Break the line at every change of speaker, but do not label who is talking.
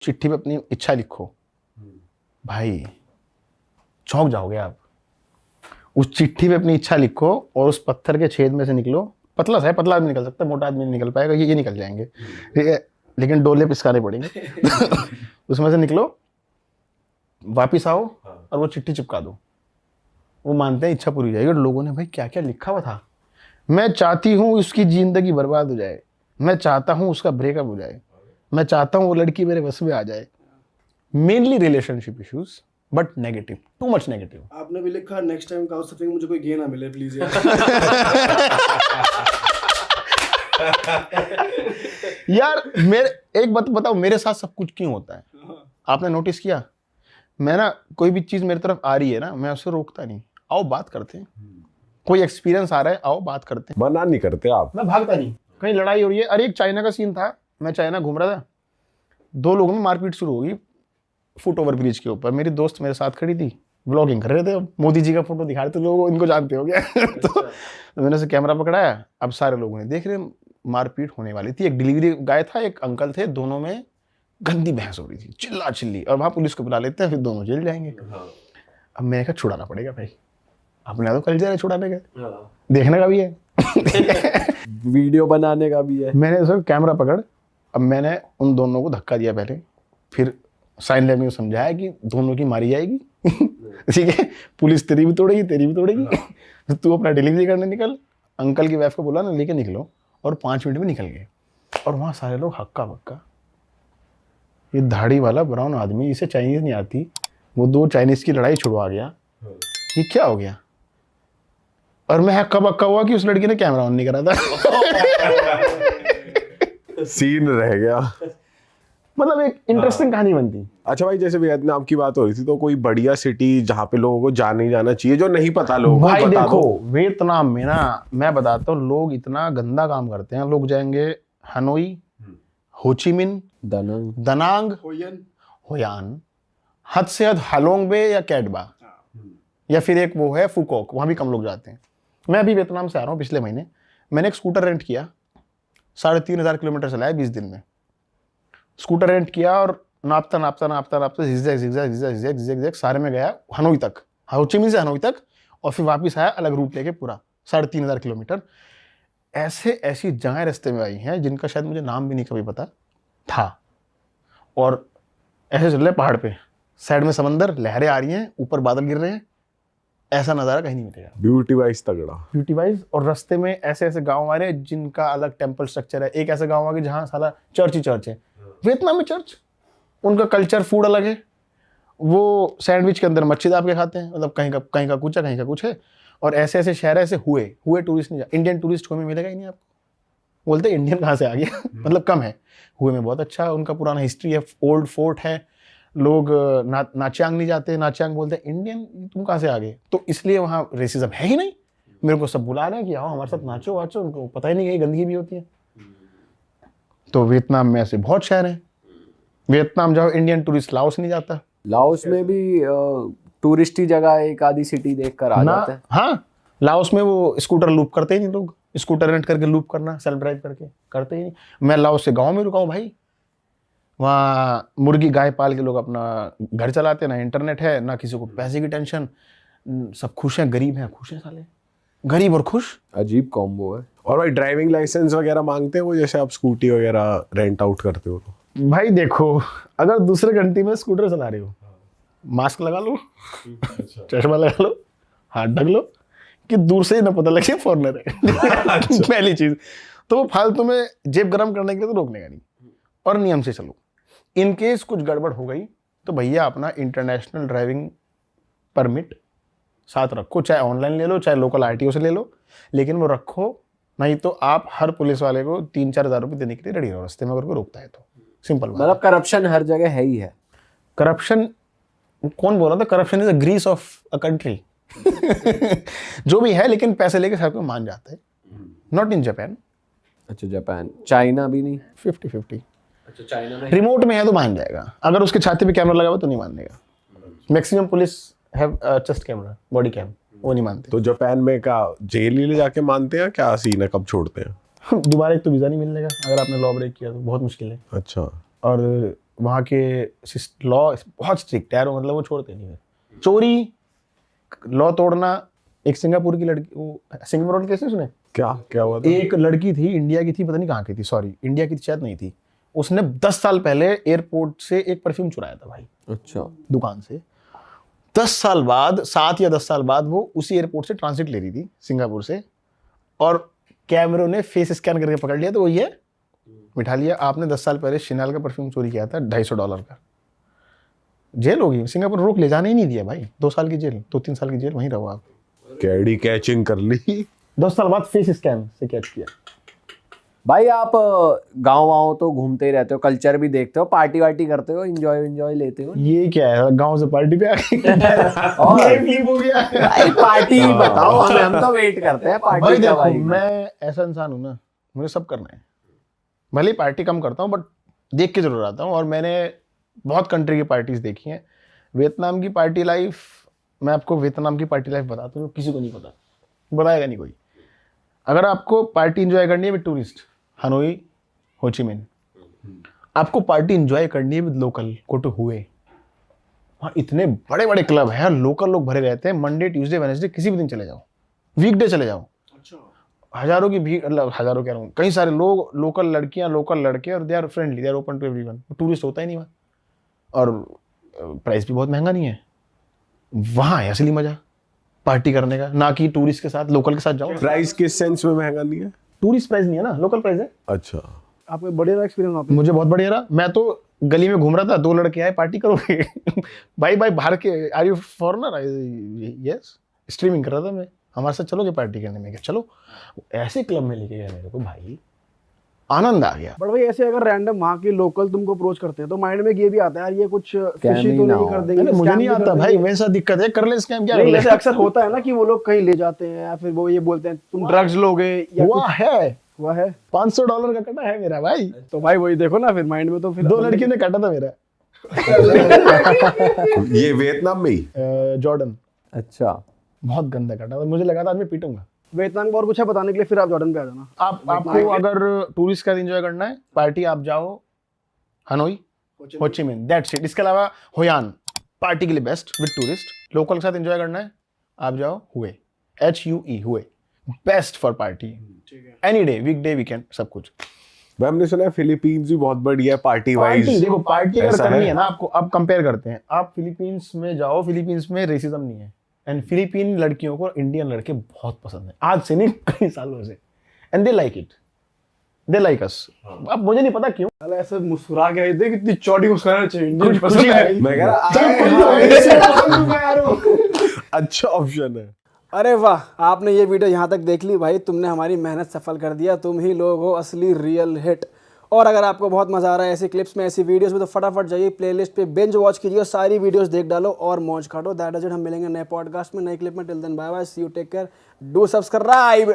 चिट्ठी पे अपनी इच्छा लिखो। भाई चौंक जाओगे आप। उस चिट्ठी पे अपनी इच्छा लिखो और उस पत्थर के छेद में से निकलो। पतला सा है, पतला आदमी निकल सकता है, मोटा आदमी नहीं निकल पाएगा, ये निकल जाएंगे, ठीक है, लेकिन डोले पिसकाने पड़ेंगे। उसमें से निकलो, वापिस आओ और वो चिट्ठी चिपका दो। वो मानते हैं इच्छा पूरी हो जाएगी। और लोगों ने भाई क्या क्या लिखा हुआ था। मैं चाहती हूँ उसकी जिंदगी बर्बाद हो जाए, मैं चाहता हूँ उसका ब्रेकअप हो जाए, मैं चाहता हूँ वो लड़की मेरे बस में आ जाए। Mainly relationship issues, but negative, too much negative.
आपने भी लिखा नेक्स्ट टाइम काउच सर्फिंग मुझे कोई गे ना मिले प्लीज यार।
यार मेरे एक बात बताओ, मेरे साथ सब कुछ क्यों होता है? आपने नोटिस किया? मैं ना कोई भी चीज मेरी तरफ आ रही है ना, मैं उसे रोकता नहीं। आओ बात करते हैं। कोई एक्सपीरियंस आ रहा है, आओ बात करते हैं।
मना नहीं करते आप?
मैं भागता नहीं। कहीं लड़ाई हो रही है, अरे एक चाइना का सीन था, मैं चाइना घूम रहा था, 2 लोगों में मारपीट शुरू होगी फुट ओवर ब्रिज के ऊपर। मेरी दोस्त मेरे साथ खड़ी थी, व्लॉगिंग कर रहे थे, मोदी जी का फोटो दिखा रहे थे लोगों, इनको जानते हो गया। तो मैंने से कैमरा पकड़ाया, अब सारे लोगों ने देख रहे, मारपीट होने वाली थी। एक डिलीवरी गाय था, एक अंकल थे, दोनों में गंदी बहस हो रही थी, चिल्ला चिल्ली। और वहां पुलिस को बुला लेते हैं, फिर दोनों जेल जाएंगे। अब मैंने कहा छुड़ाना पड़ेगा भाई, अपने तो कल्चर है छुड़ाने का, देखने का भी है,
वीडियो बनाने का भी है।
मैंने सर कैमरा पकड़, अब मैंने उन दोनों को धक्का दिया पहले, फिर साइन लैंग्वेज में समझाया कि दोनों की मारी जाएगी। ठीक है, पुलिस तेरी भी तोड़ेगी, तेरी भी तोड़ेगी। तू अपना डिलीवरी करने निकल, अंकल की वाइफ को बोला ना लेके निकलो, और 5 मिनट में निकल गए। और वहाँ सारे लोग हक्का बक्का। ये दाढ़ी वाला ब्राउन आदमी, इसे चाइनीज नहीं आती, वो 2 चाइनीज की लड़ाई छुड़वा गया, ये क्या हो गया? और मैं हक्का बक्का हुआ कि उस लड़की ने कैमरा ऑन नहीं करा था।
सीन रह गया।
मतलब एक इंटरेस्टिंग कहानी बनती।
अच्छा भाई, जैसे वियतनाम की बात हो रही थी, तो कोई बढ़िया सिटी जहाँ पे लोगों को जाना ही जाना चाहिए, जो नहीं पता लोगों को,
भाई
बता
देखो
दो।
वियतनाम में ना, मैं बताता हूँ, लोग इतना गंदा काम करते हैं। लोग जाएंगे हनोई, होचिमिन, दनांग, होयान, हद से हद हालोंग बे या कैटबा, या फिर एक वो है फुकोक, वहां भी कम लोग जाते हैं। मैं अभी वियतनाम से आ रहा हूँ, पिछले महीने मैंने एक स्कूटर रेंट किया, 3,500 किलोमीटर चलाया 20 दिन में। स्कूटर रेंट किया और नापता नापता नापता नापता zigzag zigzag zigzag zigzag zigzag सारे में गया हनोई तक, होचिमिन से हनोई तक, और फिर वापस आया अलग रूट लेके पूरा 3,500 किलोमीटर। ऐसे ऐसी जगह रास्ते में आई हैं जिनका शायद मुझे नाम भी नहीं कभी पता था। और ऐसे चल रहे पहाड़ पे, साइड में समंदर, लहरें आ रही हैं, ऊपर बादल गिर रहे हैं, ऐसा नज़ारा कहीं नहीं मिलेगा।
ब्यूटी वाइज तगड़ा,
ब्यूटी वाइज। और रास्ते में ऐसे ऐसे गांव आ रहे हैं जिनका अलग टेम्पल स्ट्रक्चर है। एक ऐसा गांव आ गया जहाँ साला चर्च ही चर्च है। वियतनाम में चर्च, उनका कल्चर, फूड अलग है। वो सैंडविच के अंदर मच्छी दाब के खाते हैं, मतलब कहीं का कुछ है, कहीं का कुछ है। और ऐसे ऐसे शहर ऐसे हुए टूरिस्ट नहीं, इंडियन टूरिस्ट हुए में मिलेगा ही नहीं आपको। बोलते इंडियन कहाँ से आ गया, मतलब कम है। हुए में बहुत अच्छा उनका पुराना हिस्ट्री है, ओल्ड फोर्ट है। लोग नाचियांग नहीं जाते, नाचियांग बोलते हैं इंडियन, तुम कहाँ से आ गए। तो इसलिए वहाँ रेसिज्म है ही नहीं। मेरे को सब बुला रहे हैं कि आओ हमारे साथ नाचो वाचो, उनको पता ही नहीं है गंदगी भी होती है। तो वियतनाम में ऐसे बहुत शहर हैं। वियतनाम जाओ, इंडियन टूरिस्ट लाओस नहीं जाता।
लाओस में भी टूरिस्टी जगह एक आधी सिटी देख कर आ जाते हैं।
हाँ, लाओस में वो स्कूटर लूप करते ही नहीं लोग। स्कूटर रेंट करके लूप करना, सेल्फ ड्राइव करके करते ही नहीं। मैं लाओस से गांव में रुका हूँ भाई, वहाँ मुर्गी गाय पाल के लोग अपना घर चलाते हैं, ना इंटरनेट है, ना किसी को पैसे की टेंशन, सब खुश हैं, गरीब हैं खुश हैं, साले गरीब और खुश।
अजीब कॉम्बो है।
और भाई ड्राइविंग लाइसेंस वगैरह मांगते हैं वो, जैसे आप स्कूटी वगैरह रेंट आउट करते हो तो?
भाई देखो, अगर दूसरे कंट्री में स्कूटर चला रहे हो, मास्क लगा लो, चश्मा लगा लो, हाथ ढक लो, कि दूर से ही ना पता लगे फॉरनर है। पहली चीज तो वो फालतू में जेब गरम करने के लिए तो रोकने का नहीं, और नियम से चलो। इन केस कुछ गड़बड़ हो गई तो भैया अपना इंटरनेशनल ड्राइविंग परमिट साथ रखो, चाहे ऑनलाइन ले लो, चाहे लोकल आरटीओ से ले लो, लेकिन वो रखो। नहीं तो आप हर पुलिस वाले को 3-4 हज़ार रुपये देने के लिए रेडी रहो रास्ते में, अगर कोई रोकता है तो। सिंपल बात।
मतलब करप्शन हर जगह है ही है।
करप्शन कौन बोल रहा था? Corruption is a grease of a country. जो भी है, लेकिन पैसे लेके सब कोई मान जाता है। Not in Japan.
अच्छा, जापान, चाइना भी नहीं?
50-50।
अच्छा, चाइना में
रिमोट में है तो मान जाएगा, अगर उसके छाती पे कैमरा लगा हुआ तो नहीं मानेगा। Maximum police have chest camera, body cam, वो नहीं मानते।
तो जापान में क्या जेल ही ले जाके मानते हैं, क्या सीन है, कब छोड़ते हैं?
दोबारा एक तो वीज़ा नहीं मिलने का, अगर आपने लॉ ब्रेक किया तो बहुत मुश्किल है।
अच्छा।
और वहाँ के लॉ बहुत स्ट्रिक्ट है यार, मतलब वो छोड़ते नहीं है। चोरी, लॉ तोड़ना। एक सिंगापुर की लड़की, वो सिंगापुर वाले केस नहीं सुने?
क्या हुआ था?
एक लड़की थी, इंडिया की थी, पता नहीं कहाँ की थी, सॉरी इंडिया की शायद नहीं थी। उसने 10 साल पहले एयरपोर्ट से एक परफ्यूम चुराया था भाई,
अच्छा,
दुकान से। 10 साल बाद, 7 या 10 साल बाद वो उसी एयरपोर्ट से ट्रांजिट ले रही थी सिंगापुर से, और कैमरों ने फेस स्कैन करके पकड़ लिया, तो वो ये बिठा लिया, आपने 10 साल पहले शिनाल का परफ्यूम चोरी किया था $250 का। जेल होगी, सिंगापुर रोक ले जाने ही नहीं दिया भाई। 2 साल की जेल, 2-3 साल की जेल, वहीं रहो आप।
कैडी कैचिंग कर ली।
10 साल बाद फेस स्कैन से कैच किया।
भाई आप गाँव वाँव तो घूमते ही रहते हो, कल्चर भी देखते हो, पार्टी वार्टी करते हो, एंजॉय लेते हो।
ये क्या है, गांव से पार्टी पे आ
और
गए हो गया।
भाई पार्टी बताओ हमें, हम तो वेट करते हैं
भाई
पार्टी का।
देखो,
भाई
मैं ऐसा इंसान हूं ना, मुझे सब करना है। भले ही पार्टी कम करता हूँ, बट देख के जरूर आता हूँ। और मैंने बहुत कंट्री की पार्टीज देखी हैं। वियतनाम की पार्टी लाइफ, मैं आपको वियतनाम की पार्टी लाइफ बताता हूँ, किसी को नहीं पता, बताएगा नहीं कोई। अगर आपको पार्टी एंजॉय करनी है विद टूरिस्ट, हनोई, होचिमिन। आपको पार्टी एंजॉय करनी है विद लोकल, गो टू हुए। वहाँ इतने बड़े बड़े क्लब हैं, लोकल लोग भरे रहते हैं। मंडे, ट्यूसडे, वेडनेसडे, किसी भी दिन चले जाओ, वीकडे चले जाओ, हजारों की भीड़, मतलब हजारों कह रहा हूँ, कई सारे लोग, लोकल लड़कियां, लोकल लड़के, और they are friendly, they are open to everyone. Tourist होता ही नहीं वहाँ, और प्राइस भी बहुत महंगा नहीं है। वहाँ है असली मजा पार्टी करने का, ना कि टूरिस्ट के साथ, लोकल के साथ जाओ।
प्राइस किस सेंस में महंगा नहीं है?
टूरिस्ट प्राइस नहीं है ना, लोकल प्राइस है।
अच्छा,
आपको बढ़िया एक्सपीरियंस वहाँ पे?
मुझे बहुत बढ़िया रहा। मैं तो गली में घूम रहा था, 2 लड़के आए, पार्टी करोगे? भाई बाहर के, are you foreigner? Yes. Streaming कर रहा था मैं, हमारे साथ चलोगे पार्टी करने में? क्या चलो। ऐसे क्लब में लेके गया मेरे को, भाई आनंद आ गया।
बट भाई ऐसे अगर रैंडम वहाँ के लोकल तुमको अप्रोच करते हैं तो माइंड में ये भी आता है यार ये कुछ फिशी
ही
तो
ना
नहीं
हो।
कर देंगे,
मुझे
scam
नहीं
भी कर
आता भाई,
देंगे।
वैसा दिक्कत है, कर ले स्कैम, क्या कर
नहीं,
ले।
जैसे अक्सर होता है ना कि वो लोग कहीं ले जाते हैं या फिर वो ये बोलते हैं तुम ड्रग्स लोगे या
हुआ है,
हुआ है।
$500 का कटा है मेरा भाई।
तो भाई वही देखो ना, फिर माइंड में तो फिर
2 लड़कियों ने काटा था मेरा।
ये वियतनाम में ही?
जॉर्डन।
अच्छा,
बहुत गंदा काटा था, मुझे लगा था आज मैं पीटूंगा।
वियतनाम को और कुछ है बताने के लिए, फिर आप जॉर्डन पे आ जाना।
आपको अगर टूरिस्ट का एंजॉय करना है, पार्टी, आप जाओ हनोई, होचिमिन, दैट्स इट। इसके अलावा होयान पार्टी के लिए बेस्ट विद टूरिस्ट। लोकल के साथ एंजॉय करना है, आप जाओ हुए, HUE, हुए, best for party, any day, weekday, weekend, सब कुछ।
भाई हमने सुना है फिलीपींस भी बहुत बढ़िया पार्टी
पार्टी
वाइज।
देखो, पार्टी अगर
ऐसा
करनी
है?
है ना आपको, आप कंपेयर करते हैं, आप फिलीपींस में जाओ, फिलीपींस में रेसिज्म नहीं है, एंड फिलीपीन लड़कियों को इंडियन लड़के बहुत पसंद है, आज से नहीं कई सालों से, and they like it, they like us. अब मुझे नहीं पता क्यों,
साला ऐसे मुस्कुरा के आई, देख इतनी चौड़ी मुस्कुराना चाहिए, इंडियन
कुछ
पसंद है।
मैं कह रहा अच्छा ऑप्शन है।
अरे वाह, आपने ये वीडियो यहाँ तक देख ली भाई, तुमने हमारी मेहनत सफल कर दिया, तुम ही लोग हो असली रियल हिट। और अगर आपको बहुत मजा आ रहा है ऐसी क्लिप्स में, ऐसी वीडियोस में, तो फटाफट जाइए प्लेलिस्ट पे बिंज वॉच कीजिए और सारी वीडियोस देख डालो और मौज काटो। दैट इज इट, हम मिलेंगे नए पॉडकास्ट में, नए क्लिप में। Till then bye bye, see you, take care, do subscribe.